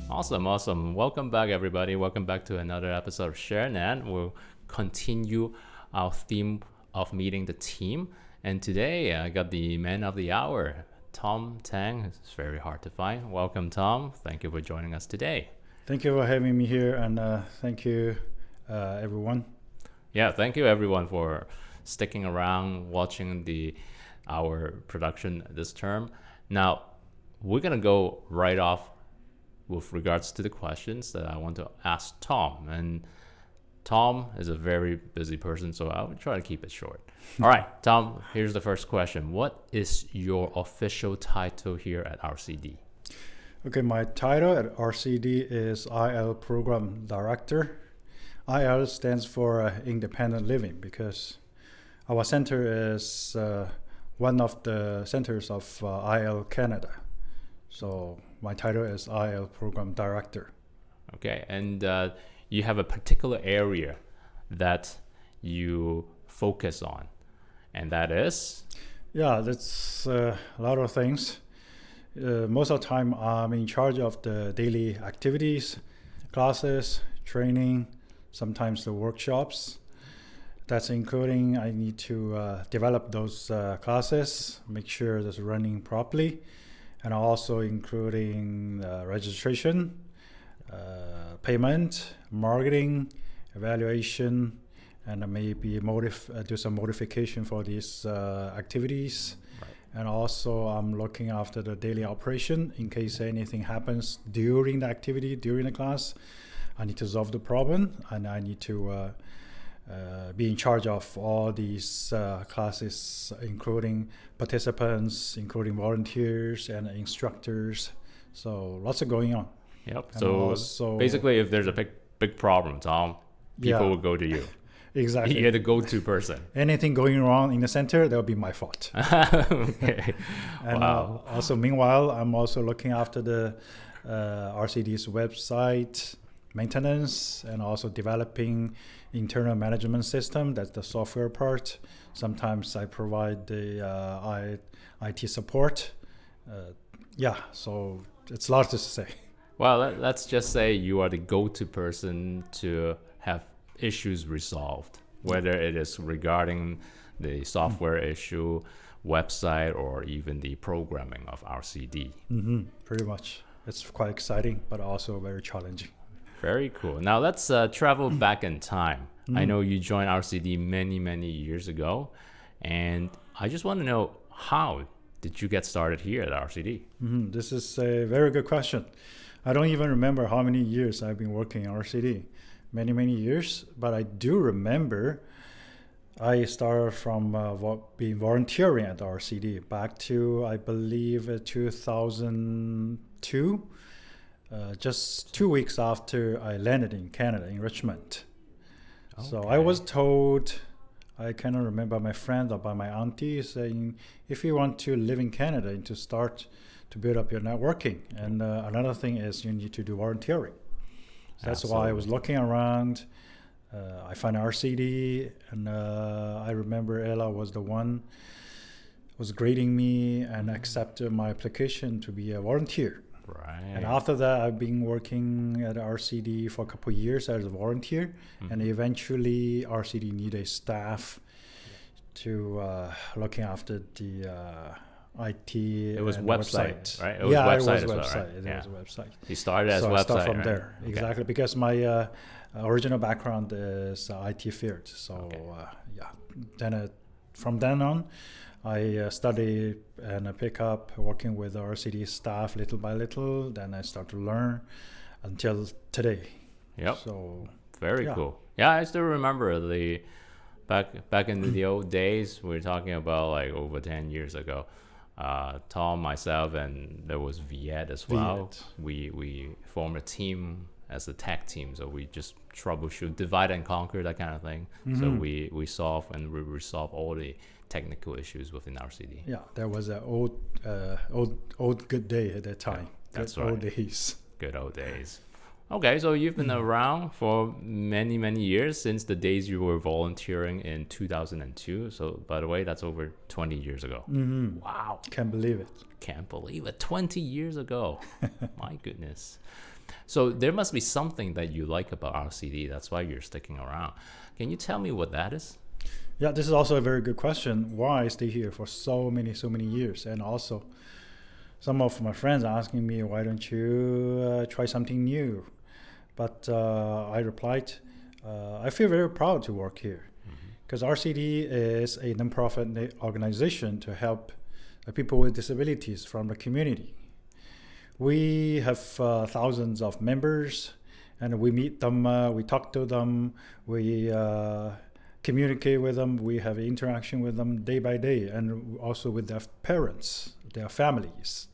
Awesome, awesome. Welcome back, everybody. Welcome back to another episode of ShareNet. We'll continue our theme of meeting the team. And today I got the man of the hour, Tom Tang. It's very hard to find. Welcome, Tom. Thank you for joining us today. Thank you for having me here, and thank you, everyone. Yeah, thank you, everyone, for sticking around, watching our production this term. Now, we're going to go right off with regards to the questions that I want to ask Tom. And Tom is a very busy person, so I'll try to keep it short. All right, Tom, here's the first question. What is your official title here at RCD? Okay, my title at RCD is IL Program Director. IL stands for Independent Living because our center is one of the centers of IL Canada. So my title is IL Program Director. Okay, and you have a particular area that you focus on, and that is? Yeah, that's a lot of things. Most of the time, I'm in charge of the daily activities, classes, training, sometimes the workshops. That's including I need to develop those classes, make sure that's running properly, and also including registration, payment, marketing, evaluation, and maybe do some modification for these activities. Right. And also I'm looking after the daily operation in case anything happens during the activity, during the class. I need to solve the problem, and I need to be in charge of all these classes, including participants, including volunteers and instructors. So lots of going on. Yep. And So also, basically, if there's a big problem, Tom, people will go to you. Exactly. You're the go-to person. Anything going wrong in the center, that'll be my fault. Okay. And Wow. also, meanwhile, I'm also looking after the RCD's website maintenance and also developing internal management system. That's the software part. Sometimes I provide the IT support. So it's a lot to say. Well, let's just say you are the go-to person to have issues resolved, whether it is regarding the software issue, website, or even the programming of RCD. Pretty much. It's quite exciting, but also very challenging. Very cool. Now let's travel back in time. I know you joined RCD many years ago, and I just want to know, how did you get started here at RCD? This is a very good question. I don't even remember how many years I've been working at RCD. Many years, but I do remember I started from being volunteering at RCD back to, I believe, 2002, just 2 weeks after I landed in Canada, in Richmond. Okay. So I was told, I cannot remember my friend or by my auntie saying, if you want to live in Canada, you need to start to build up your networking. And another thing is you need to do volunteering. So that's why I was looking around. I found RCD, and I remember Ella was the one was grading me and accepted my application to be a volunteer. Right. And after that, I've been working at RCD for a couple of years as a volunteer, and eventually RCD needed staff to looking after the IT. It was website, right? It was website. It was a website. You started as so website, I start from right? there, exactly, because my original background is IT field. So then from then on, I study and I pick up working with the RCD staff little by little. Then I start to learn until today. Yep. So very cool. Yeah, I still remember the back in the old days. We were talking about like over 10 years ago. Tom, myself, and there was Viet as well. We formed a team as a tag team, so we just troubleshoot, divide and conquer, that kind of thing. So we solve and we resolve all the technical issues within RCD. Yeah, that was an old good day at that time. Yeah, that's good right. Old days. Good old days. Okay, so you've been around for many, many years since the days you were volunteering in 2002. So, by the way, that's over 20 years ago. Mm-hmm. Wow. Can't believe it. Can't believe it. 20 years ago. My goodness. So, there must be something that you like about RCD. That's why you're sticking around. Can you tell me what that is? Yeah, this is also a very good question. Why I stay here for so many years? And also, some of my friends are asking me, why don't you try something new? But I replied, I feel very proud to work here because RCD is a nonprofit organization to help people with disabilities from the community. We have thousands of members, and we meet them, we talk to them, we communicate with them, we have interaction with them day by day, and also with their parents, their families.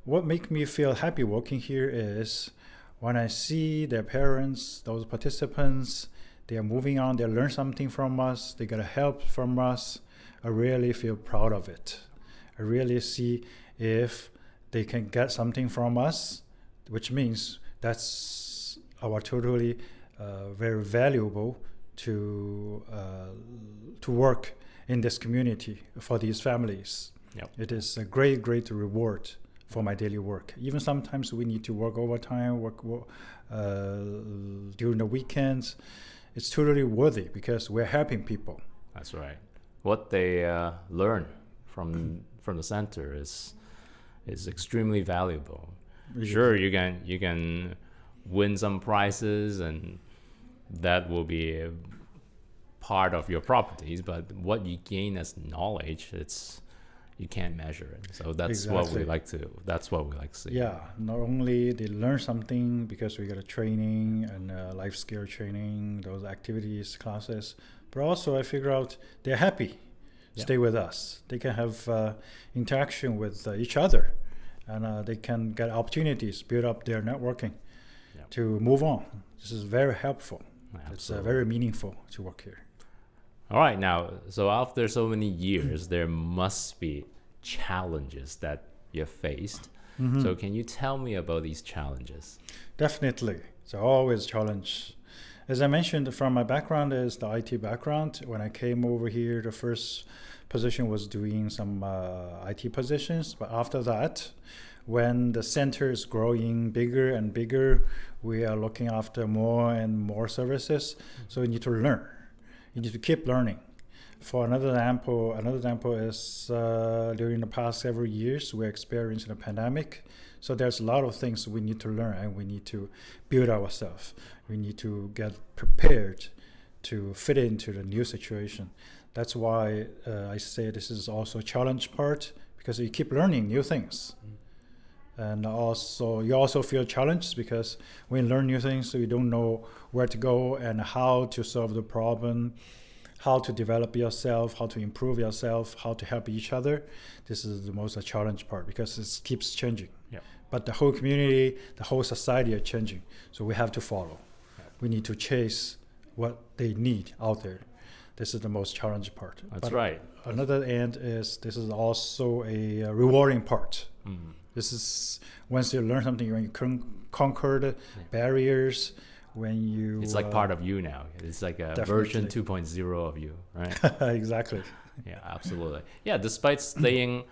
What makes me feel happy working here is when I see their parents, those participants, they are moving on, they learn something from us, they get help from us. I really feel proud of it. I really see if they can get something from us, which means that's our totally very valuable to work in this community for these families. Yep. It is a great reward for my daily work. Even sometimes we need to work overtime, work during the weekends. It's totally worthy because we're helping people. That's right. What they learn from the center is extremely valuable. Sure, you can win some prizes, and that will be a part of your properties. But what you gain as knowledge, you can't measure it. So that's Exactly. what we like to. That's what we like to see. Yeah, not only they learn something because we got a training and life skill training, those activities, classes, but also I figure out they're happy, stay with us. They can have interaction with each other, and they can get opportunities, build up their networking to move on. This is very helpful. Absolutely. It's very meaningful to work here. All right, now, so after so many years, there must be challenges that you've faced. So can you tell me about these challenges? Definitely. It's always a challenge. As I mentioned, from my background is the IT background. When I came over here, the first position was doing some IT positions. But after that, when the center is growing bigger and bigger, we are looking after more and more services. So you need to learn. You need to keep learning. For another example is during the past several years, we're experiencing a pandemic. So there's a lot of things we need to learn, and we need to build ourselves. We need to get prepared to fit into the new situation. That's why I say this is also a challenge part, because you keep learning new things. And also, you also feel challenged because when you learn new things, so you don't know where to go and how to solve the problem, how to develop yourself, how to improve yourself, how to help each other. This is the most challenge part because it keeps changing. Yeah. But the whole community, the whole society are changing. So we have to follow. Yeah. We need to chase what they need out there. This is the most challenging part. That's right. Another end is this is also a rewarding part. Mm-hmm. This is once you learn something, when you conquer the barriers, when you... It's like part of you now. It's like a version 2.0 of you, right? Exactly. Yeah, absolutely. Yeah, despite staying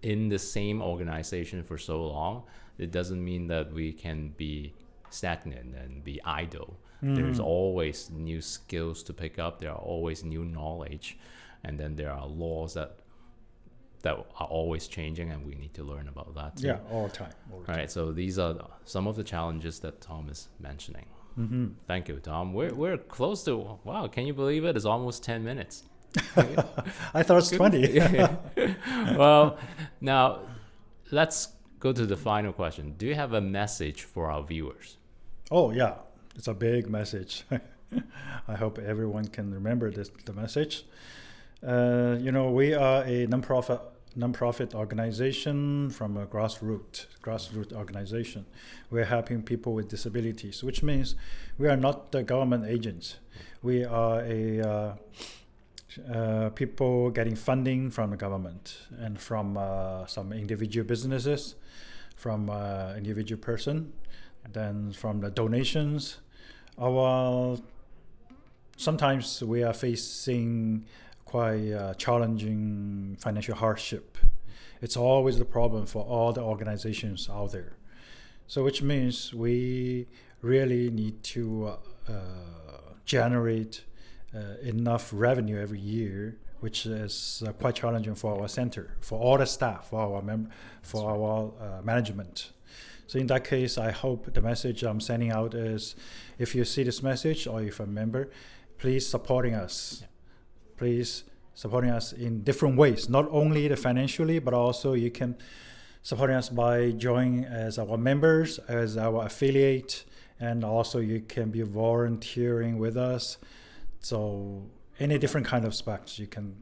in the same organization for so long, it doesn't mean that we can be stagnant and be idle. There's always new skills to pick up. There are always new knowledge. And then there are laws that are always changing, and we need to learn about that too. Yeah, all the time. All right, so these are some of the challenges that Tom is mentioning. Mm-hmm. Thank you, Tom. We're close to, wow, can you believe it? It's almost 10 minutes. I thought it's 20. Well, now let's go to the final question. Do you have a message for our viewers? Oh, yeah. It's a big message. I hope everyone can remember the message. We are a nonprofit organization from a grassroots organization. We're helping people with disabilities, which means we are not the government agents. We are people getting funding from the government and from some individual businesses, from individual person. Then from the donations, our sometimes we are facing quite challenging financial hardship. It's always the problem for all the organizations out there. So which means we really need to generate enough revenue every year, which is quite challenging for our center, for all the staff, for our management. So in that case, I hope the message I'm sending out is, if you see this message or if you're a member, please supporting us. Yeah. Please supporting us in different ways, not only the financially, but also you can supporting us by joining as our members, as our affiliate, and also you can be volunteering with us. So any different kind of specs you can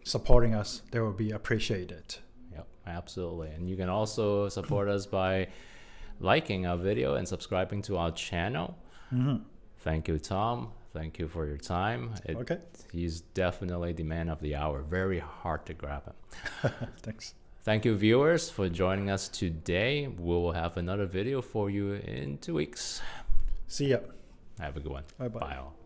supporting us, they will be appreciated. Yep, absolutely. And you can also support us by liking our video and subscribing to our channel. Mm-hmm. Thank you, Tom. Thank you for your time. Okay. He's definitely the man of the hour. Very hard to grab him. Thanks. Thank you, viewers, for joining us today. We will have another video for you in 2 weeks. See ya. Have a good one. Bye-bye. Bye all.